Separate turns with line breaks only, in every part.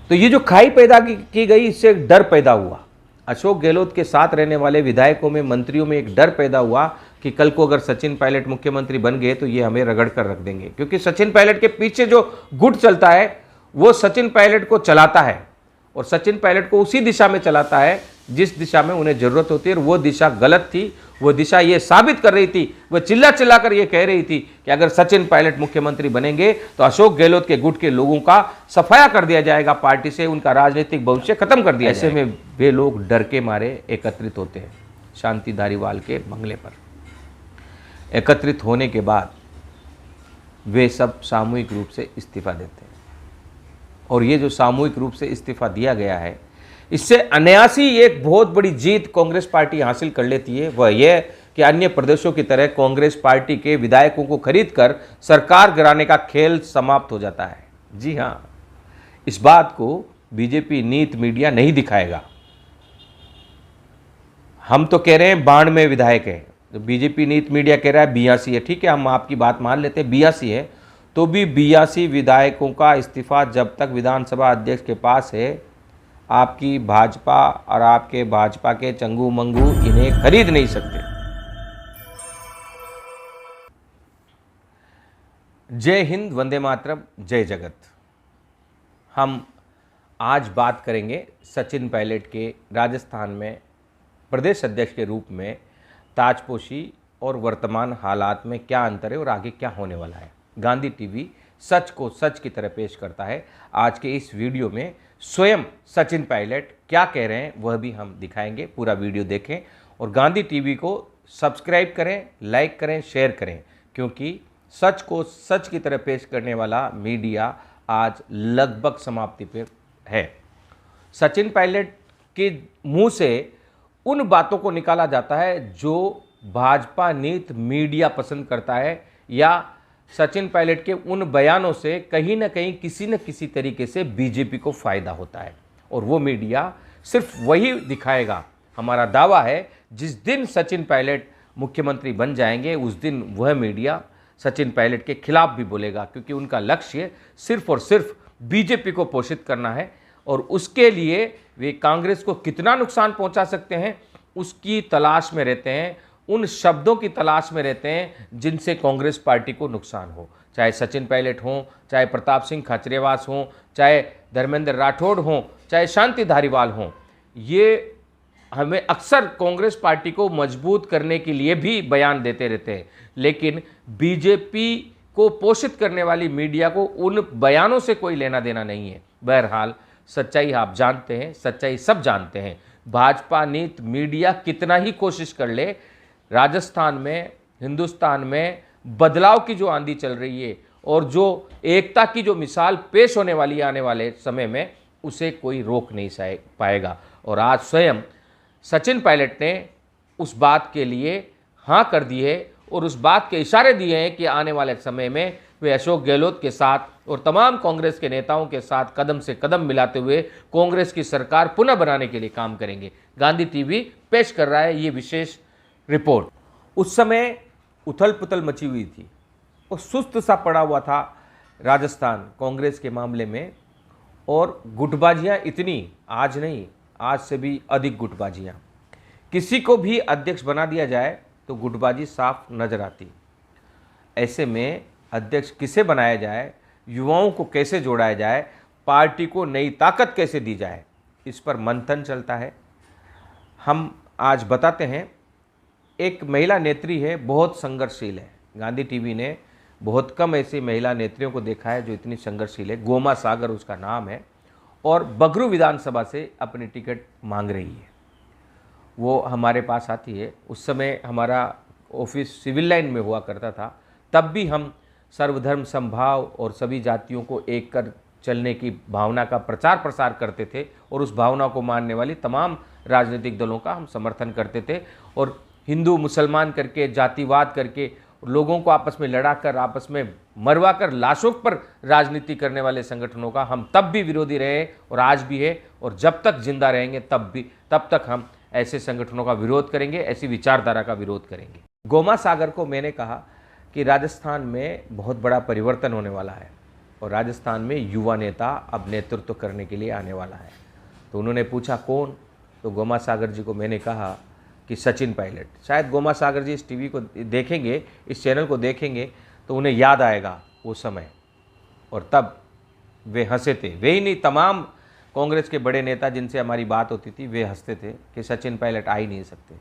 तो ये जो खाई पैदा की गई, इससे एक डर पैदा हुआ। अशोक गहलोत के साथ रहने वाले विधायकों में, मंत्रियों में एक डर पैदा हुआ कि कल को अगर सचिन पायलट मुख्यमंत्री बन गए तो ये हमें रगड़ कर रख देंगे, क्योंकि सचिन पायलट के पीछे जो गुट चलता है वो सचिन पायलट को चलाता है और सचिन पायलट को उसी दिशा में चलाता है जिस दिशा में उन्हें जरूरत होती है। और वो दिशा गलत थी। वो दिशा ये साबित कर रही थी, वो चिल्ला चिल्ला कर ये कह रही थी कि अगर सचिन पायलट मुख्यमंत्री बनेंगे तो अशोक गहलोत के गुट के लोगों का सफाया कर दिया जाएगा, पार्टी से उनका राजनीतिक भविष्य खत्म कर दिया जाएगा। ऐसे में वे लोग डर के मारे एकत्रित होते हैं शांति धारीवाल के बंगले पर। एकत्रित होने के बाद वे सब सामूहिक रूप से इस्तीफा देते हैं और ये जो सामूहिक रूप से इस्तीफा दिया गया है, इससे अनायासी एक बहुत बड़ी जीत कांग्रेस पार्टी हासिल कर लेती है। वह यह कि अन्य प्रदेशों की तरह कांग्रेस पार्टी के विधायकों को खरीदकर सरकार गिराने का खेल समाप्त हो जाता है। जी हां, इस बात को बीजेपी नीत मीडिया नहीं दिखाएगा। हम तो कह रहे हैं 92 विधायक है, तो बीजेपी नीत मीडिया कह रहा है 82 है। ठीक है, हम आपकी बात मान लेते हैं 82 है, तो भी 82 विधायकों का इस्तीफा जब तक विधानसभा अध्यक्ष के पास है, आपकी भाजपा और आपके भाजपा के चंगू मंगू इन्हें खरीद नहीं सकते। जय हिंद, वंदे मातरम, जय जगत। हम आज बात करेंगे सचिन पायलट के राजस्थान में प्रदेश अध्यक्ष के रूप में ताजपोशी और वर्तमान हालात में क्या अंतर है और आगे क्या होने वाला है। गांधी टीवी सच को सच की तरह पेश करता है। आज के इस वीडियो में स्वयं सचिन पायलट क्या कह रहे हैं वह भी हम दिखाएंगे। पूरा वीडियो देखें और गांधी टीवी को सब्सक्राइब करें, लाइक करें, शेयर करें, क्योंकि सच को सच की तरह पेश करने वाला मीडिया आज लगभग समाप्ति पर है। सचिन पायलट के मुंह से उन बातों को निकाला जाता है जो भाजपा नीत मीडिया पसंद करता है, या सचिन पायलट के उन बयानों से कहीं ना कहीं किसी न किसी तरीके से बीजेपी को फायदा होता है और वो मीडिया सिर्फ वही दिखाएगा। हमारा दावा है जिस दिन सचिन पायलट मुख्यमंत्री बन जाएंगे उस दिन वह मीडिया सचिन पायलट के खिलाफ भी बोलेगा, क्योंकि उनका लक्ष्य सिर्फ और सिर्फ बीजेपी को पोषित करना है और उसके लिए वे कांग्रेस को कितना नुकसान पहुंचा सकते हैं उसकी तलाश में रहते हैं, उन शब्दों की तलाश में रहते हैं जिनसे कांग्रेस पार्टी को नुकसान हो। चाहे सचिन पायलट हों, चाहे प्रताप सिंह खाचरियावास हों, चाहे धर्मेंद्र राठौड़ हों, चाहे शांति धारीवाल हों, ये हमें अक्सर कांग्रेस पार्टी को मजबूत करने के लिए भी बयान देते रहते हैं, लेकिन बीजेपी को पोषित करने वाली मीडिया को उन बयानों से कोई लेना देना नहीं है। बहरहाल सच्चाई आप जानते हैं, सच्चाई सब जानते हैं। भाजपा नीत मीडिया कितना ही कोशिश कर ले, राजस्थान में, हिंदुस्तान में बदलाव की जो आंधी चल रही है और जो एकता की जो मिसाल पेश होने वाली है आने वाले समय में, उसे कोई रोक नहीं पाएगा। और आज स्वयं सचिन पायलट ने उस बात के लिए हाँ कर दी है और उस बात के इशारे दिए हैं कि आने वाले समय में वे अशोक गहलोत के साथ और तमाम कांग्रेस के नेताओं के साथ कदम से कदम मिलाते हुए कांग्रेस की सरकार पुनः बनाने के लिए काम करेंगे। गांधी टीवी पेश कर रहा है ये विशेष रिपोर्ट। उस समय उथल पुथल मची हुई थी और सुस्त सा पड़ा हुआ था राजस्थान कांग्रेस के मामले में, और गुटबाजियां इतनी, आज नहीं, आज से भी अधिक गुटबाजियां। किसी को भी अध्यक्ष बना दिया जाए तो गुटबाजी साफ नजर आती। ऐसे में अध्यक्ष किसे बनाया जाए, युवाओं को कैसे जोड़ा जाए, पार्टी को नई ताकत कैसे दी जाए, इस पर मंथन चलता है। हम आज बताते हैं। एक महिला नेत्री है, बहुत संघर्षशील है। गांधी टीवी ने बहुत कम ऐसी महिला नेत्रियों को देखा है जो इतनी संघर्षशील है। गोमा सागर उसका नाम है और बगरू विधानसभा से अपनी टिकट मांग रही है। वो हमारे पास आती है। उस समय हमारा ऑफिस सिविल लाइन में हुआ करता था, तब भी हम सर्वधर्म समभाव और सभी जातियों को एक कर चलने की भावना का प्रचार प्रसार करते थे और उस भावना को मानने वाली तमाम राजनीतिक दलों का हम समर्थन करते थे। और हिंदू मुसलमान करके, जातिवाद करके, लोगों को आपस में लड़ाकर, आपस में मरवाकर, लाशों पर राजनीति करने वाले संगठनों का हम तब भी विरोधी रहे और आज भी है, और जब तक जिंदा रहेंगे तब तक हम ऐसे संगठनों का विरोध करेंगे, ऐसी विचारधारा का विरोध करेंगे। गोमा सागर को मैंने कहा कि राजस्थान में बहुत बड़ा परिवर्तन होने वाला है। और राजस्थान में युवा नेता अब नेतृत्व करने के लिए आने वाला है। तो उन्होंने पूछा कौन, तो गोमा सागर जी को मैंने कहा कि सचिन पायलट। शायद गोमा सागर जी इस टीवी को देखेंगे, इस चैनल को देखेंगे तो उन्हें याद आएगा वो समय, और तब वे हंसे थे। वे ही नहीं, तमाम कांग्रेस के बड़े नेता जिनसे हमारी बात होती थी वे हंसते थे कि सचिन पायलट आ ही नहीं सकते।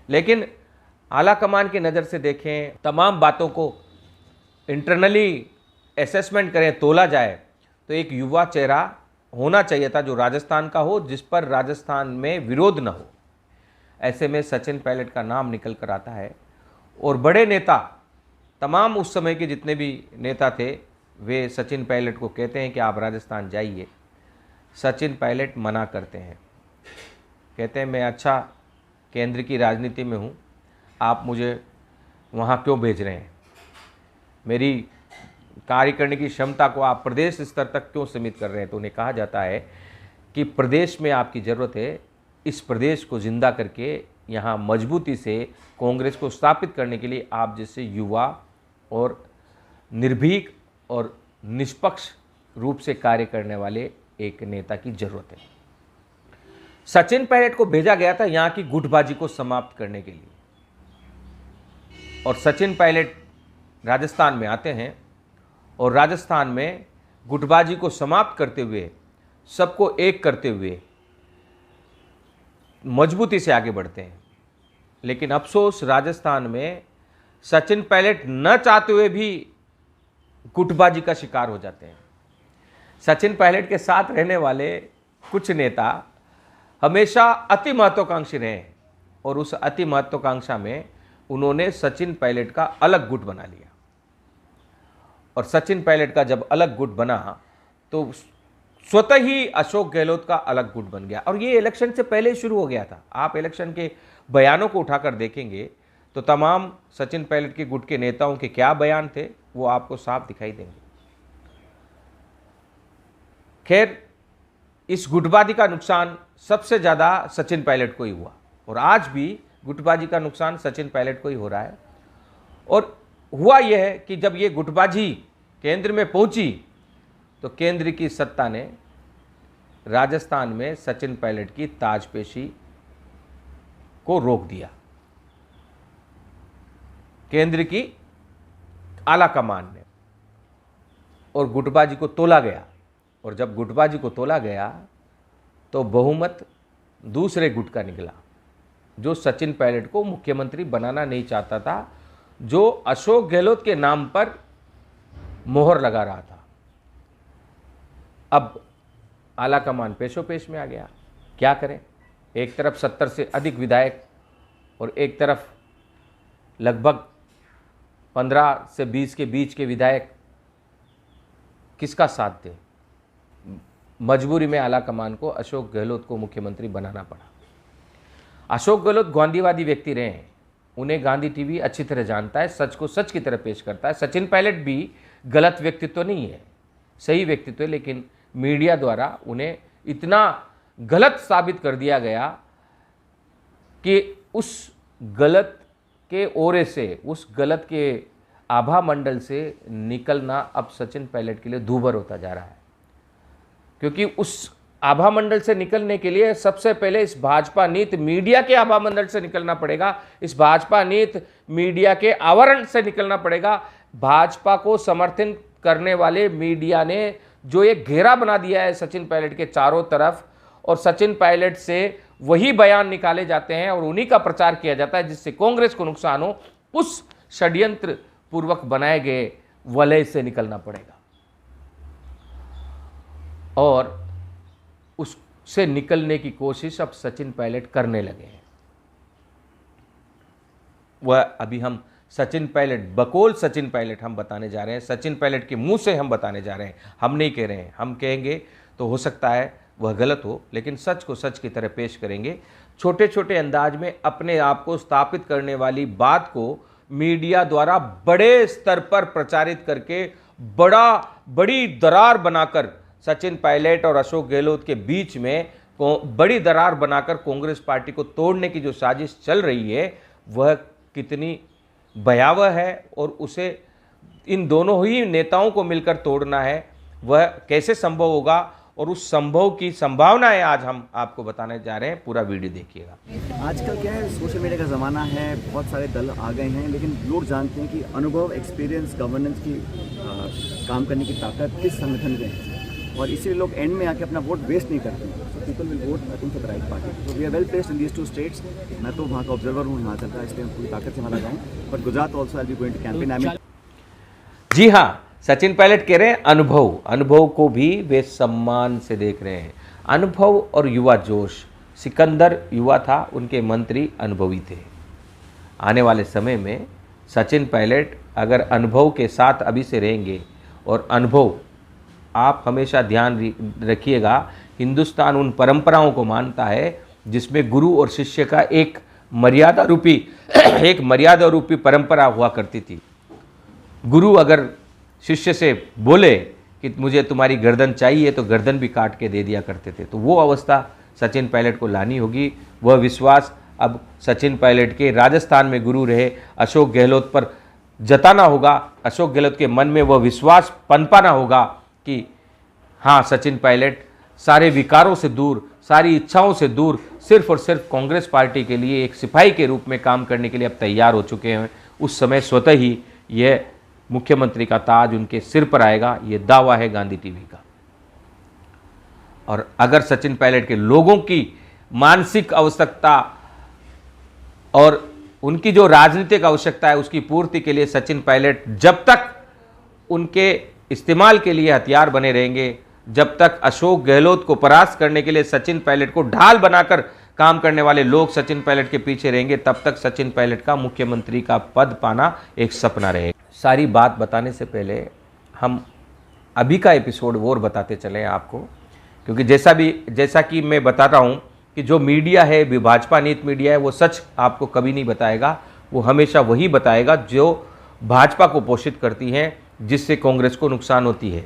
लेकिन आला कमान की नज़र से देखें, तमाम बातों को इंटरनली असेसमेंट करें, तोला जाए तो एक युवा चेहरा होना चाहिए था जो राजस्थान का हो, जिस पर राजस्थान में विरोध न हो। ऐसे में सचिन पायलट का नाम निकल कर आता है। और बड़े नेता, तमाम उस समय के जितने भी नेता थे, वे सचिन पायलट को कहते हैं कि आप राजस्थान जाइए। सचिन पायलट मना करते हैं, कहते हैं मैं अच्छा केंद्र की राजनीति में हूँ, आप मुझे वहाँ क्यों भेज रहे हैं, मेरी कार्य करने की क्षमता को आप प्रदेश स्तर तक क्यों सीमित कर रहे हैं। तो उन्हें कहा जाता है कि प्रदेश में आपकी ज़रूरत है, इस प्रदेश को जिंदा करके यहाँ मजबूती से कांग्रेस को स्थापित करने के लिए आप जैसे युवा और निर्भीक और निष्पक्ष रूप से कार्य करने वाले एक नेता की ज़रूरत है। सचिन पायलट को भेजा गया था यहाँ की गुटबाजी को समाप्त करने के लिए, और सचिन पायलट राजस्थान में आते हैं और राजस्थान में गुटबाजी को समाप्त करते हुए, सबको एक करते हुए मजबूती से आगे बढ़ते हैं। लेकिन अफसोस, राजस्थान में सचिन पायलट न चाहते हुए भी गुटबाजी का शिकार हो जाते हैं। सचिन पायलट के साथ रहने वाले कुछ नेता हमेशा अति महत्वाकांक्षी रहे हैं, और उस अति महत्वाकांक्षा में उन्होंने सचिन पायलट का अलग गुट बना लिया। और सचिन पायलट का जब अलग गुट बना तो स्वतः ही अशोक गहलोत का अलग गुट बन गया। और ये इलेक्शन से पहले ही शुरू हो गया था। आप इलेक्शन के बयानों को उठाकर देखेंगे तो तमाम सचिन पायलट के गुट के नेताओं के क्या बयान थे वो आपको साफ दिखाई देंगे। खैर, इस गुटबाजी का नुकसान सबसे ज़्यादा सचिन पायलट को ही हुआ, और आज भी गुटबाजी का नुकसान सचिन पायलट को ही हो रहा है। और हुआ यह है कि जब ये गुटबाजी केंद्र में पहुंची तो केंद्र की सत्ता ने राजस्थान में सचिन पायलट की ताजपेशी को रोक दिया। केंद्र की आला कमान ने, और गुटबाजी को तोला गया। और जब गुटबाजी को तोला गया तो बहुमत दूसरे गुट का निकला, जो सचिन पायलट को मुख्यमंत्री बनाना नहीं चाहता था, जो अशोक गहलोत के नाम पर मोहर लगा रहा था। अब आला कमान पेशोपेश में आ गया, क्या करें। एक तरफ 70 से अधिक विधायक और एक तरफ लगभग 15 से 20 के बीच के विधायक, किसका साथ दें। मजबूरी में आला कमान को अशोक गहलोत को मुख्यमंत्री बनाना पड़ा। अशोक गहलोत गांधीवादी व्यक्ति रहे हैं, उन्हें गांधी टीवी अच्छी तरह जानता है, सच को सच की तरह पेश करता है। सचिन पायलट भी गलत व्यक्तित्व नहीं है, सही व्यक्तित्व है, लेकिन मीडिया द्वारा उन्हें इतना गलत साबित कर दिया गया कि उस गलत के ओरे से, उस गलत के आभा मंडल से निकलना अब सचिन पायलट के लिए दूभर होता जा रहा है। क्योंकि उस आभा मंडल से निकलने के लिए सबसे पहले इस भाजपा नीत मीडिया के आभा मंडल से निकलना पड़ेगा, इस भाजपा नीत मीडिया के आवरण से निकलना पड़ेगा। भाजपा को समर्थन करने वाले मीडिया ने जो एक घेरा बना दिया है सचिन पायलट के चारों तरफ, और सचिन पायलट से वही बयान निकाले जाते हैं और उन्हीं का प्रचार किया जाता है जिससे कांग्रेस को नुकसान हो, उस षड्यंत्र पूर्वक बनाए गए वलय से निकलना पड़ेगा। और उससे निकलने की कोशिश अब सचिन पायलट करने लगे हैं। वह अभी हम सचिन पायलट, बकौल सचिन पायलट हम बताने जा रहे हैं, सचिन पायलट के मुंह से हम बताने जा रहे हैं, हम नहीं कह रहे हैं। हम कहेंगे तो हो सकता है वह गलत हो, लेकिन सच को सच की तरह पेश करेंगे। छोटे छोटे अंदाज में अपने आप को स्थापित करने वाली बात को मीडिया द्वारा बड़े स्तर पर प्रचारित करके बड़ी दरार बनाकर सचिन पायलट और अशोक गहलोत के बीच में बड़ी दरार बनाकर कांग्रेस पार्टी को तोड़ने की जो साजिश चल रही है वह कितनी भयावह है, और उसे इन दोनों ही नेताओं को मिलकर तोड़ना है वह कैसे संभव होगा और उस संभव की संभावनाएं आज हम आपको बताने जा रहे हैं। पूरा वीडियो देखिएगा।
आजकल क्या है, सोशल मीडिया का ज़माना है, बहुत सारे दल आ गए हैं, लेकिन लोग जानते हैं कि अनुभव, एक्सपीरियंस, गवर्नेंस की काम करने की ताकत किस संगठन में है, और इसीलिए लोग एंड में आके अपना वोट वेस्ट नहीं करते हैं। So people will vote I think for the right party. तो we are well placed in these 2 states. मैं तो वहाँ का ऑब्जर्वर हूँ हिमाचल का, इसलिए पूरी ताकत से वहाँ लगाऊँ, but Gujarat also I be going to campaign. I mean
जी हाँ, सचिन पायलट कह रहे हैं अनुभव को भी वे सम्मान से देख रहे हैं। अनुभव और युवा जोश। सिकंदर युवा था, उनके मंत्री अनुभवी थे। आने वाले समय में सचिन पायलट अगर अनुभव के साथ अभी से रहेंगे, और अनुभव आप हमेशा ध्यान रखिएगा, हिंदुस्तान उन परंपराओं को मानता है जिसमें गुरु और शिष्य का एक मर्यादा रूपी परंपरा हुआ करती थी। गुरु अगर शिष्य से बोले कि मुझे तुम्हारी गर्दन चाहिए तो गर्दन भी काट के दे दिया करते थे। तो वो अवस्था सचिन पायलट को लानी होगी। वह विश्वास अब सचिन पायलट के राजस्थान में गुरु रहे अशोक गहलोत पर जताना होगा। अशोक गहलोत के मन में वह विश्वास पनपाना होगा कि हाँ, सचिन पायलट सारे विकारों से दूर, सारी इच्छाओं से दूर, सिर्फ और सिर्फ कांग्रेस पार्टी के लिए एक सिपाही के रूप में काम करने के लिए अब तैयार हो चुके हैं। उस समय स्वतः ही यह मुख्यमंत्री का ताज उनके सिर पर आएगा, ये दावा है गांधी टीवी का। और अगर सचिन पायलट के लोगों की मानसिक आवश्यकता और उनकी जो राजनीतिक आवश्यकता है उसकी पूर्ति के लिए सचिन पायलट जब तक उनके इस्तेमाल के लिए हथियार बने रहेंगे, जब तक अशोक गहलोत को परास्त करने के लिए सचिन पायलट को ढाल बनाकर काम करने वाले लोग सचिन पायलट के पीछे रहेंगे, तब तक सचिन पायलट का मुख्यमंत्री का पद पाना एक सपना रहेगा। सारी बात बताने से पहले हम अभी का एपिसोड और बताते चलें आपको, क्योंकि जैसा कि मैं बता रहा हूँ कि जो मीडिया है, भाजपा नीत मीडिया है, वो सच आपको कभी नहीं बताएगा। वो हमेशा वही बताएगा जो भाजपा को पोषित करती हैं, जिससे कांग्रेस को नुकसान होती है।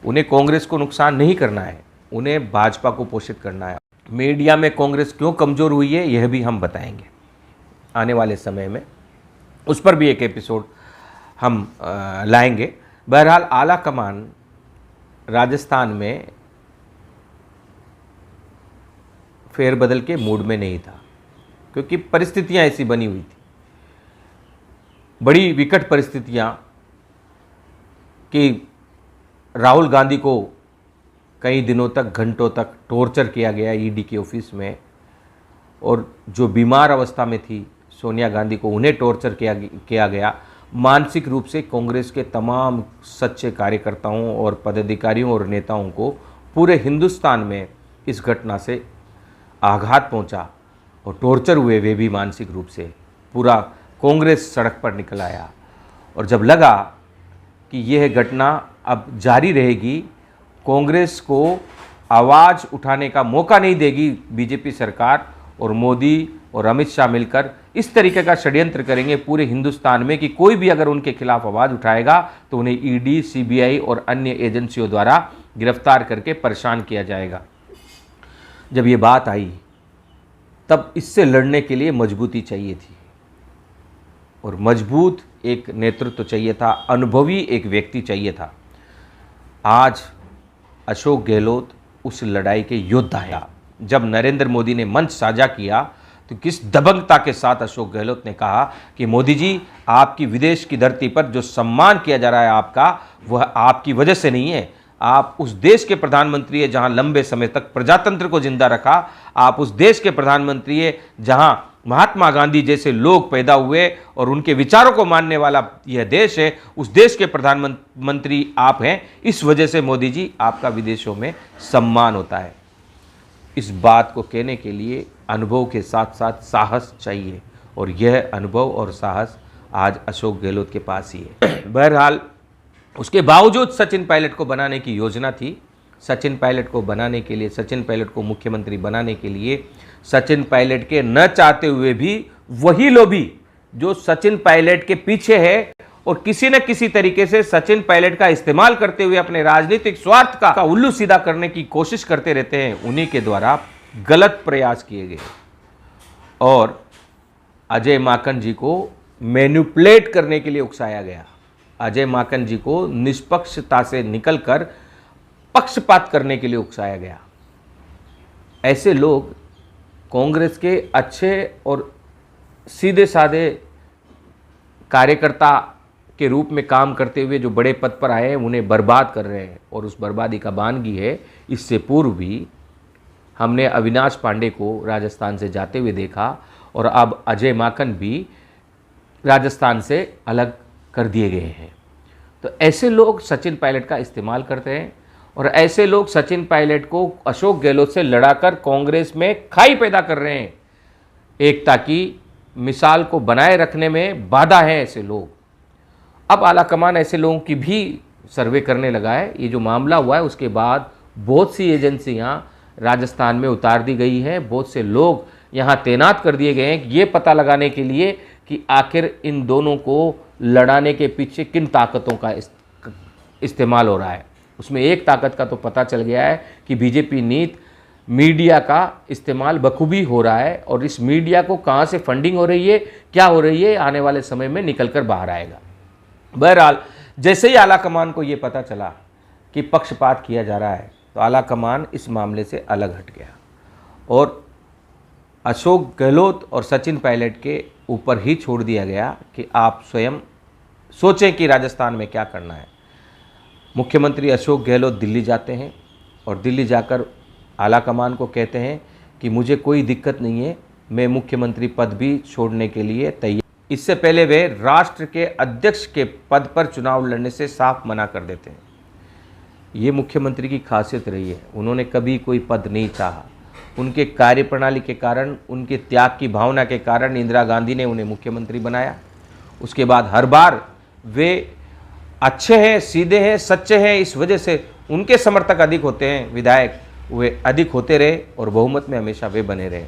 उन्हें कांग्रेस को नुकसान नहीं करना है, उन्हें भाजपा को पोषित करना है। मीडिया में कांग्रेस क्यों कमज़ोर हुई है यह भी हम बताएंगे आने वाले समय में, उस पर भी एक एपिसोड हम लाएंगे। बहरहाल आला कमान राजस्थान में फेरबदल के मूड में नहीं था, क्योंकि परिस्थितियां ऐसी बनी हुई थी, बड़ी विकट परिस्थितियां कि राहुल गांधी को कई दिनों तक, घंटों तक टॉर्चर किया गया ईडी के ऑफिस में, और जो बीमार अवस्था में थी सोनिया गांधी को, उन्हें टॉर्चर किया गया। मानसिक रूप से कांग्रेस के तमाम सच्चे कार्यकर्ताओं और पदाधिकारियों और नेताओं को पूरे हिंदुस्तान में इस घटना से आघात पहुंचा और टॉर्चर हुए वे भी मानसिक रूप से। पूरा कांग्रेस सड़क पर निकल आया, और जब लगा कि यह घटना अब जारी रहेगी, कांग्रेस को आवाज़ उठाने का मौका नहीं देगी बीजेपी सरकार, और मोदी और अमित शाह मिलकर इस तरीके का षड्यंत्र करेंगे पूरे हिंदुस्तान में कि कोई भी अगर उनके खिलाफ आवाज़ उठाएगा तो उन्हें ईडी, सीबीआई और अन्य एजेंसियों द्वारा गिरफ्तार करके परेशान किया जाएगा। जब ये बात आई तब इससे लड़ने के लिए मजबूती चाहिए थी, और मजबूत एक नेतृत्व चाहिए था, अनुभवी एक व्यक्ति चाहिए था। आज अशोक गहलोत उस लड़ाई के योद्धा हैं। जब नरेंद्र मोदी ने मंच साझा किया तो किस दबंगता के साथ अशोक गहलोत ने कहा कि मोदी जी, आपकी विदेश की धरती पर जो सम्मान किया जा रहा है आपका, वह आपकी वजह से नहीं है। आप उस देश के प्रधानमंत्री है जहां लंबे समय तक प्रजातंत्र को जिंदा रखा। आप उस देश के प्रधानमंत्री है जहां महात्मा गांधी जैसे लोग पैदा हुए और उनके विचारों को मानने वाला यह देश है। उस देश के प्रधानमंत्री आप हैं। इस वजह से मोदी जी, आपका विदेशों में सम्मान होता है। इस बात को कहने के लिए अनुभव के साथ साथ साहस चाहिए, और यह अनुभव और साहस आज अशोक गहलोत के पास ही है। बहरहाल उसके बावजूद सचिन पायलट को बनाने की योजना थी। सचिन पायलट को बनाने के लिए, सचिन पायलट को मुख्यमंत्री बनाने के लिए, सचिन पायलट के न चाहते हुए भी वही लोभी जो सचिन पायलट के पीछे है और किसी न किसी तरीके से सचिन पायलट का इस्तेमाल करते हुए अपने राजनीतिक स्वार्थ का उल्लू सीधा करने की कोशिश करते रहते हैं, उन्हीं के द्वारा गलत प्रयास किए गए। और अजय माकन जी को मैनिपुलेट करने के लिए उकसाया गया। अजय माकन जी को निष्पक्षता से निकलकर पक्षपात करने के लिए उकसाया गया। ऐसे लोग कांग्रेस के अच्छे और सीधे साधे कार्यकर्ता के रूप में काम करते हुए जो बड़े पद पर आए हैं उन्हें बर्बाद कर रहे हैं, और उस बर्बादी का बानगी है। इससे पूर्व भी हमने अविनाश पांडे को राजस्थान से जाते हुए देखा, और अब अजय माकन भी राजस्थान से अलग कर दिए गए हैं। तो ऐसे लोग सचिन पायलट का इस्तेमाल करते हैं, और ऐसे लोग सचिन पायलट को अशोक गहलोत से लड़ाकर कांग्रेस में खाई पैदा कर रहे हैं। एकता की मिसाल को बनाए रखने में बाधा है ऐसे लोग। अब आलाकमान ऐसे लोगों की भी सर्वे करने लगा है। ये जो मामला हुआ है उसके बाद बहुत सी एजेंसियां राजस्थान में उतार दी गई हैं, बहुत से लोग यहां तैनात कर दिए गए हैं ये पता लगाने के लिए कि आखिर इन दोनों को लड़ाने के पीछे किन ताकतों का इस्तेमाल हो रहा है। उसमें एक ताकत का तो पता चल गया है कि बीजेपी नीति मीडिया का इस्तेमाल बखूबी हो रहा है, और इस मीडिया को कहाँ से फंडिंग हो रही है, क्या हो रही है, आने वाले समय में निकल कर बाहर आएगा। बहरहाल जैसे ही आलाकमान को ये पता चला कि पक्षपात किया जा रहा है तो आलाकमान इस मामले से अलग हट गया, और अशोक गहलोत और सचिन पायलट के ऊपर ही छोड़ दिया गया कि आप स्वयं सोचें कि राजस्थान में क्या करना है। मुख्यमंत्री अशोक गहलोत दिल्ली जाते हैं, और दिल्ली जाकर आलाकमान को कहते हैं कि मुझे कोई दिक्कत नहीं है, मैं मुख्यमंत्री पद भी छोड़ने के लिए तैयार। इससे पहले वे राष्ट्र के अध्यक्ष के पद पर चुनाव लड़ने से साफ मना कर देते हैं। ये मुख्यमंत्री की खासियत रही है, उन्होंने कभी कोई पद नहीं चाहा। उनके कार्यप्रणाली के कारण, उनके त्याग की भावना के कारण इंदिरा गांधी ने उन्हें मुख्यमंत्री बनाया। उसके बाद हर बार वे अच्छे हैं, सीधे हैं, सच्चे हैं, इस वजह से उनके समर्थक अधिक होते हैं, विधायक वे अधिक होते रहे, और बहुमत में हमेशा वे बने रहे।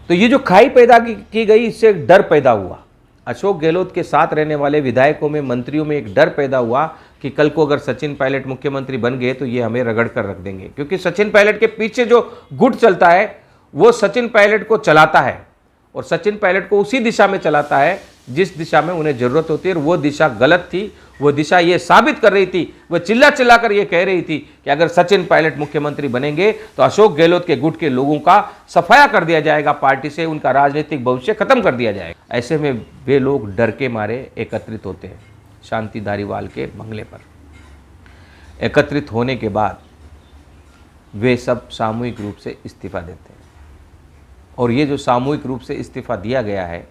तो ये जो खाई पैदा की गई, इससे एक डर पैदा हुआ। अशोक गहलोत के साथ रहने वाले विधायकों में, मंत्रियों में एक डर पैदा हुआ कि कल को अगर सचिन पायलट मुख्यमंत्री बन गए तो ये हमें रगड़ कर रख देंगे, क्योंकि सचिन पायलट के पीछे जो गुट चलता है वो सचिन पायलट को चलाता है, और सचिन पायलट को उसी दिशा में चलाता है जिस दिशा में उन्हें जरूरत होती है। और वो दिशा गलत थी, वो दिशा ये साबित कर रही थी, वो चिल्ला चिल्ला कर ये कह रही थी कि अगर सचिन पायलट मुख्यमंत्री बनेंगे तो अशोक गहलोत के गुट के लोगों का सफाया कर दिया जाएगा, पार्टी से उनका राजनीतिक भविष्य खत्म कर दिया जाएगा। ऐसे में वे लोग डर के मारे एकत्रित होते हैं शांति धारीवाल के बंगले पर। एकत्रित होने के बाद वे सब सामूहिक रूप से इस्तीफा देते हैं, और ये जो सामूहिक रूप से इस्तीफा दिया गया है,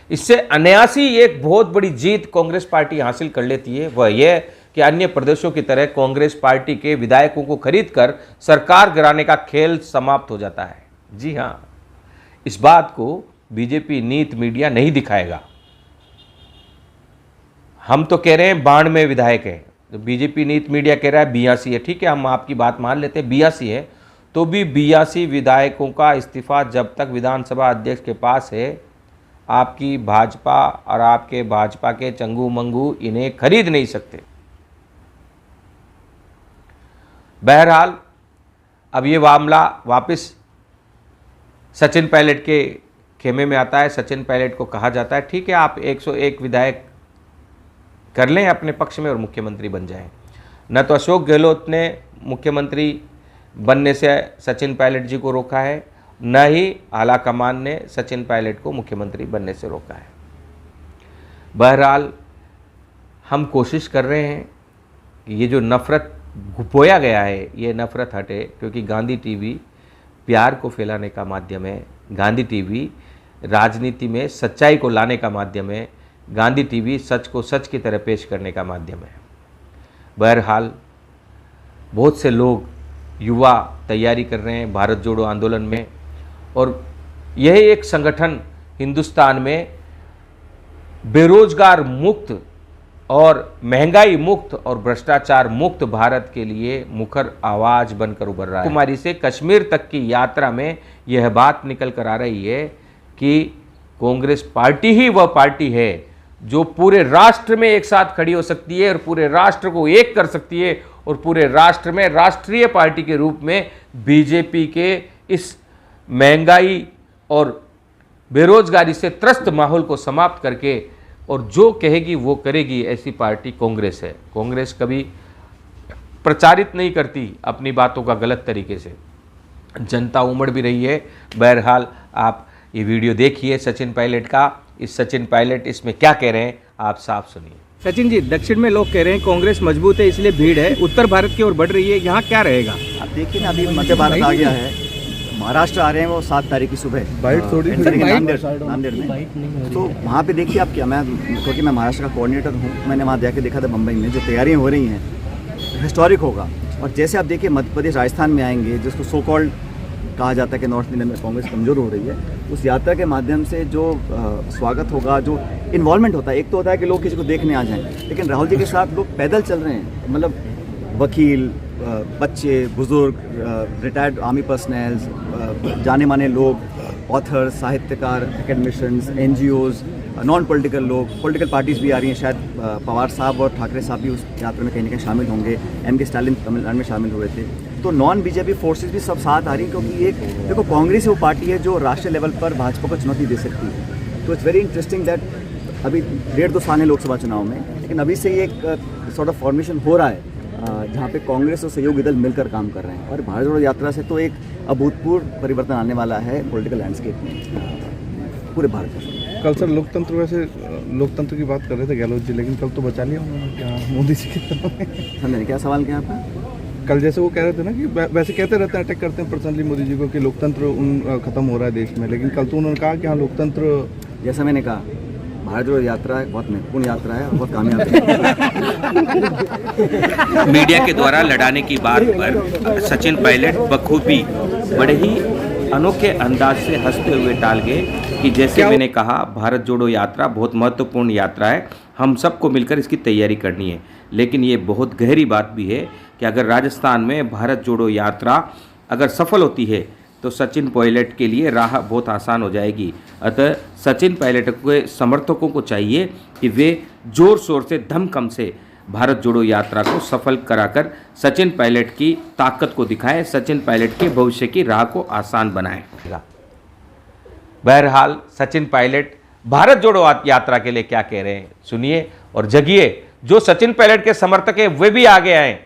इससे अनायासी एक बहुत बड़ी जीत कांग्रेस पार्टी हासिल कर लेती है। वह यह कि अन्य प्रदेशों की तरह कांग्रेस पार्टी के विधायकों को खरीदकर सरकार गिराने का खेल समाप्त हो जाता है। जी हाँ, इस बात को बीजेपी नीति मीडिया नहीं दिखाएगा। हम तो कह रहे हैं 92 विधायक है, तो बीजेपी नीति मीडिया कह रहा है 82 है। ठीक है, हम आपकी बात मान लेते हैं 82 है, तो भी 82 विधायकों का इस्तीफा जब तक विधानसभा अध्यक्ष के पास है, आपकी भाजपा और आपके भाजपा के चंगू मंगू इन्हें खरीद नहीं सकते। बहरहाल अब ये मामला वापस सचिन पायलट के खेमे में आता है। सचिन पायलट को कहा जाता है ठीक है, आप 101 विधायक कर लें अपने पक्ष में और मुख्यमंत्री बन जाएं। न तो अशोक गहलोत ने मुख्यमंत्री बनने से सचिन पायलट जी को रोका है, न ही आलाकमान ने सचिन पायलट को मुख्यमंत्री बनने से रोका है। बहरहाल हम कोशिश कर रहे हैं कि ये जो नफ़रत घुपोया गया है ये नफ़रत हटे, क्योंकि गांधी टीवी प्यार को फैलाने का माध्यम है, गांधी टीवी राजनीति में सच्चाई को लाने का माध्यम है, गांधी टीवी सच को सच की तरह पेश करने का माध्यम है। बहरहाल बहुत से लोग युवा तैयारी कर रहे हैं भारत जोड़ो आंदोलन में, और यह एक संगठन हिंदुस्तान में बेरोजगार मुक्त और महंगाई मुक्त और भ्रष्टाचार मुक्त भारत के लिए मुखर आवाज बनकर उभर रहा है। कन्याकुमारी से कश्मीर तक की यात्रा में यह बात निकल कर आ रही है कि कांग्रेस पार्टी ही वह पार्टी है जो पूरे राष्ट्र में एक साथ खड़ी हो सकती है और पूरे राष्ट्र को एक कर सकती है, और पूरे राष्ट्र में राष्ट्रीय पार्टी के रूप में बीजेपी के इस महंगाई और बेरोजगारी से त्रस्त माहौल को समाप्त करके और जो कहेगी वो करेगी, ऐसी पार्टी कांग्रेस है। कांग्रेस कभी प्रचारित नहीं करती अपनी बातों का गलत तरीके से, जनता उमड़ भी रही है। बहरहाल आप ये वीडियो देखिए सचिन पायलट का, इस सचिन पायलट इसमें क्या कह रहे हैं आप साफ सुनिए।
सचिन जी, दक्षिण में लोग कह रहे हैं कांग्रेस मजबूत है इसलिए भीड़ है, उत्तर भारत की ओर बढ़ रही है, यहाँ क्या रहेगा?
आप देखिए ना, अभी मध्य भारत आ गया है, महाराष्ट्र आ रहे हैं वो 7 तारीख की सुबह नांदेड़ में। तो वहाँ पे देखिए आप क्या, मैं क्योंकि मैं महाराष्ट्र का कोऑर्डिनेटर हूँ, मैंने वहाँ जाके देखा था मुंबई में जो तैयारियाँ हो रही हैं हिस्टोरिक होगा। और जैसे आप देखिए मध्य प्रदेश राजस्थान में आएंगे, जिसको सो कॉल्ड कहा जाता है कि नॉर्थ इंडिया में कांग्रेस कमज़ोर हो रही है, उस यात्रा के माध्यम से जो स्वागत होगा, जो इन्वॉल्वमेंट होता है, एक तो होता है कि लोग किसी को देखने आ जाएं, लेकिन राहुल जी के साथ लोग पैदल चल रहे हैं, मतलब वकील, बच्चे, बुजुर्ग, रिटायर्ड आर्मी पर्सनल्स, जाने माने लोग, ऑथर, साहित्यकार, एकेडमिशियंस, NGOs, नॉन पॉलिटिकल लोग, पॉलिटिकल पार्टीज़ भी आ रही हैं। शायद पवार साहब और ठाकरे साहब भी उस यात्रा में कहीं ना कहीं शामिल होंगे। MK स्टालिन तमिलनाडु में शामिल हुए थे। तो नॉन BJP फोर्सेस भी सब साथ आ रही हैं, क्योंकि एक देखो कांग्रेस वो पार्टी है जो राष्ट्रीय लेवल पर भाजपा को चुनौती दे सकती है। तो इट्स वेरी इंटरेस्टिंग दैट अभी 1.5-2 साल है लोकसभा चुनाव में, लेकिन अभी से ये एक सॉर्ट ऑफ फॉर्मेशन हो रहा है जहाँ पे कांग्रेस और सहयोगी दल मिलकर काम कर रहे हैं। और भारत जोड़ो यात्रा से तो एक अभूतपूर्व परिवर्तन आने वाला है पॉलिटिकल लैंडस्केप में पूरे भारत में।
कल सर लोकतंत्र की बात कर रहे थे गहलोत जी, लेकिन कल तो बचा लिया उन्होंने क्या मोदी जी की तरफ।
समझे क्या सवाल क्या आपका?
कल जैसे वो कह रहे थे ना कि वैसे कहते रहते हैं, अटैक करते हैं पर्सनली मोदी जी को कि लोकतंत्र खत्म हो रहा है देश में, लेकिन कल तो उन्होंने कहा कि हाँ लोकतंत्र,
जैसा मैंने कहा भारत जोड़ो यात्रा है बहुत महत्वपूर्ण यात्रा है और बहुत कामयाब है।
मीडिया के द्वारा लड़ाने की बात पर सचिन पायलट बखूबी बड़े ही अनोखे अंदाज से हंसते हुए टाल गए कि जैसे मैंने कहा भारत जोड़ो यात्रा बहुत महत्वपूर्ण यात्रा है, हम सबको मिलकर इसकी तैयारी करनी है। लेकिन ये बहुत गहरी बात भी है कि अगर राजस्थान में भारत जोड़ो यात्रा अगर सफल होती है तो सचिन पायलट के लिए राह बहुत आसान हो जाएगी। अतः सचिन पायलट के समर्थकों को चाहिए कि वे जोर शोर से धमकम से भारत जोड़ो यात्रा को सफल कराकर सचिन पायलट की ताकत को दिखाएं, सचिन पायलट के भविष्य की राह को आसान बनाएं। बहरहाल सचिन पायलट भारत जोड़ो यात्रा के लिए क्या कह रहे हैं सुनिए और जगिए। जो सचिन पायलट के समर्थक हैं वे भी आगे आए,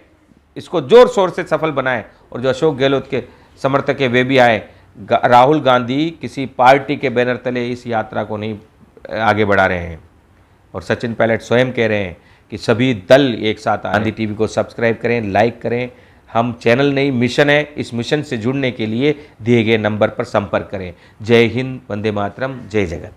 इसको जोर शोर से सफल बनाएं। और जो अशोक गहलोत के समर्थक है वे भी आए। राहुल गांधी किसी पार्टी के बैनर तले इस यात्रा को नहीं आगे बढ़ा रहे हैं और सचिन पायलट स्वयं कह रहे हैं कि सभी दल एक साथ आए। गांधी TV को सब्सक्राइब करें, लाइक करें। हम चैनल नहीं मिशन है, इस मिशन से जुड़ने के लिए दिए गए नंबर पर संपर्क करें। जय हिंद, वंदे मातरम, जय जगत।